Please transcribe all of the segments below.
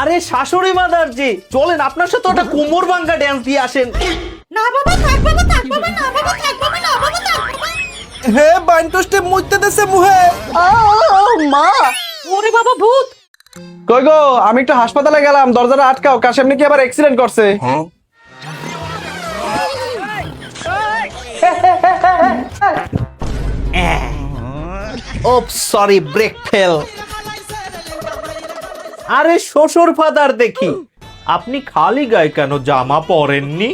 আরে শাশুড়ি মাদারজি, চলেন আপনার সাথে একটা কোমর ভাঙ্গা ড্যান্স দিয়ে আসেন। না বাবা থাক বাবা থাক বাবা না বাবা থাক বাবা না বাবা থাক বাবা। হে বাইনটোস্টে মুইতে দেছে মুহে। মা ওরে বাবা ভূত। কই গো, আমি একটু হাসপাতালে গেলাম, দরজাটা আটকাও, কাশেম নাকি আবার অ্যাক্সিডেন্ট করছে। ওপ সরি, ব্রেক ফেল। আরে শ্বশুর ফাদার দেখি, আপনি খালি গায়ে কেন, জামা পরেননি?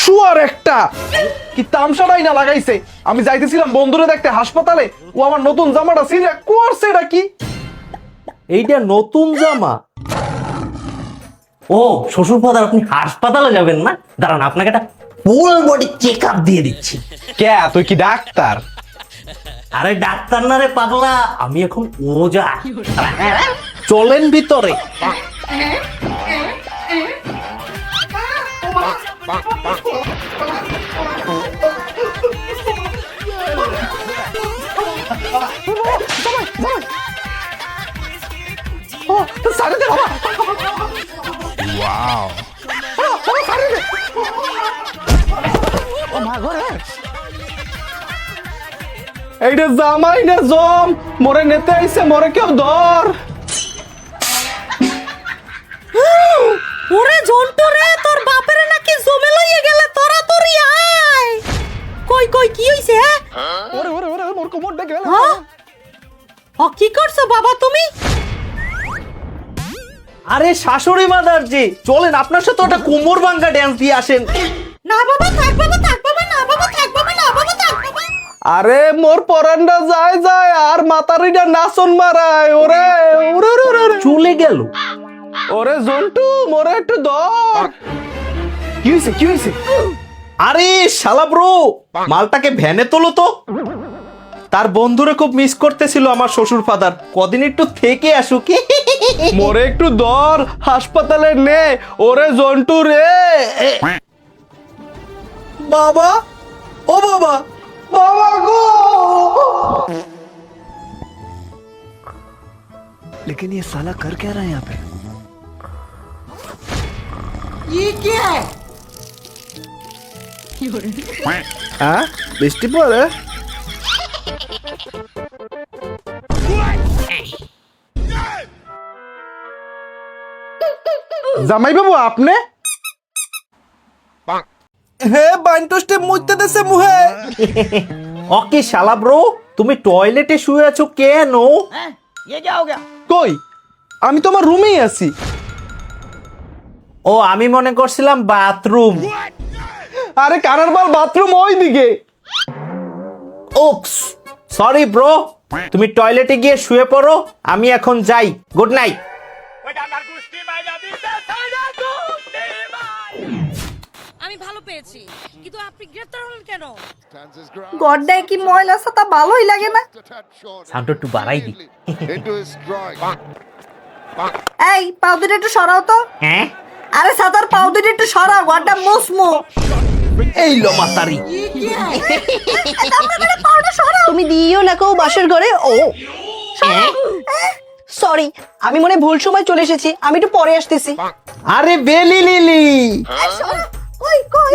শুয়ার একটা কি তামসাটাই না লাগাইছে। আমি যাইতেছিলাম বন্ধুরে দেখতে হাসপাতালে, ও আমার নতুন জামাটা ছিঁড়ে করছে। এটা কি? এইটা নতুন জামা? ও শ্বশুর ফাদার, আপনি হাসপাতালে যাবেন না? দাঁড়ান, আপনাকে একটা ফুল বডি চেক আপ দিয়ে দিচ্ছি। কে তুই কি ডাক্তার? আরে ডাক্তার না রে পাগলা, আমি এখন ওজা। চলেন ভিতরে। সারে দে বাবা। এইটা জামাই না জম, মোরে নেতে আইছে, মোরে কেউ ধর। ওরে ঝন্টু রে, তোর বাপেরে নাকি জমে লইয়ে গেলে, তোরা তোরই আয়। কই কই কি হইছে? ওরে ওরে ওরে মোর কোমর ডেকে গেল। হ্যাঁ ও কি করছো বাবা তুমি? আরে শাশুড়ি মাদারজি, চলেন আপনার সাথে একটা কোমর ভাঙ্গা ড্যান্স দিয়ে আসেন। না বাবা থাক বাবা থাক বাবা না বাবা থাক বাবা না বাবা থাক বাবা। আরে মোর পরান্ডা যায় যায় আর মাতারিটা নাচন মারায়। ওরে ওরে ওরে ওরে চলে গেল। ওরে জন্টু, মোরে একটু ধর। কি হইছে কি হইছে? আরে শালা ব্রো, মালটাকে ভ্যানে তোলো তো। তার বন্ধুরে খুব মিস করতেছিল আমার শ্বশুর ফাদার, কদিন একটু থেকে আসুক। মোরে একটু ধর, হাসপাতালে নে। ওরে জন্টু রে। বাবা, ও বাবা, বাবা গো। लेकिन ये साला कर क्या रहा है यहाँ पे? ये क्या है? হ্যাঁ বৃষ্টি পড়ে? জামাই বাবু আপনি? হে বাইনটোস্টে মুইতে দেছে মুহে। ওকে শালা ব্রো, তুমি টয়লেটে শুয়ে আছো কেন? কই, আমি তোমার রুমেই আছি। ও আমি মনে করছিলাম বাথরুম। আরে কানার বাল, বাথরুম ওই দিকে। ওপস সরি ব্রো, তুমি টয়লেটে গিয়ে শুয়ে পড়ো, আমি এখন যাই। Good night. আমি ভালো পেয়েছি, কিন্তু আপনি গ্রেফতার হলেন কেন? গড্ডায় কি ময়লা আছে তা ভালোই লাগে না। সাউন্ড একটু বাড়াই দি। এই পাও দুটো একটু সরাও তো। হ্যাঁ আরে সাতার পাও দুটো একটু সরাও, গড্ডা মুসমু। এই লো মাতারি। তুমি দিও না কেউ বাসের ঘরে। ও সরি, আমি মনে হয় ভুল সময় চলে এসেছি, আমি একটু পরে আসতেছি। আরে বেলি লিলি, কই কই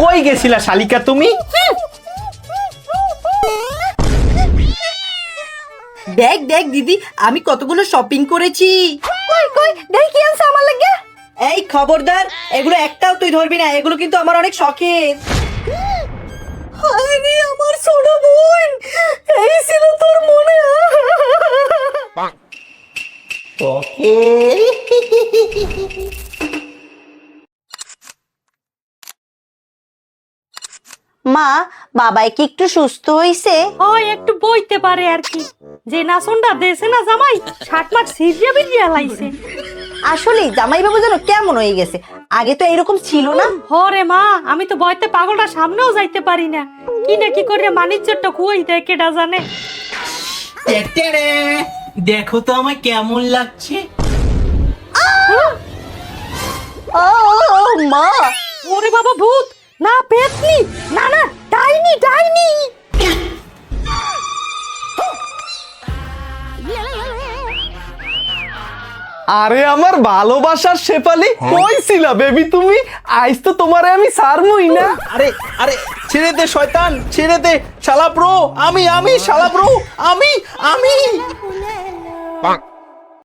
কই গেছিলা শালিকা তুমি? দেখ দেখ দিদি, আমি কতগুলো শপিং করেছি। কই কই দেখ কি আনছে আমার লাগে। এই খবরদার, এগুলো একটাও তুই ধরবি না, এগুলো কিন্তু আমার অনেক শখের। আরে আমার ছোট বোন, এই ছিল তোর মনে। ওকে মা, বাবাই কি একটু সুস্থ হইছে? ওই একটু বইতে পারে আর কি, যে নাচনটা দেশে না জামাই 60 মাস সিরিয়া বিরিয়া লাইছে। আসলে জামাই বাবু যেন কেমন হয়ে গেছে, আগে তো এরকম ছিল না। হরে মা, আমি তো বইতে পাগলটা সামনেও যাইতে পারি না, কি না কি করে মানিজ্যটা খুঁই দেয় কেডা জানে। দেখো তো আমায় কেমন লাগছে। ও মা, ওরে বাবা ভূত, না পেতনি, না না ডাইনি ডাইনি। আরে আমার ভালোবাসার শেফালি, কই ছিলা বেবি তুমি? আইজ তো তোমারে আমি সারমুই না। আরে আরে ছেড়ে দে শয়তান, ছেড়ে দে শালা ব্রো। আমি শালা ব্রো, আমি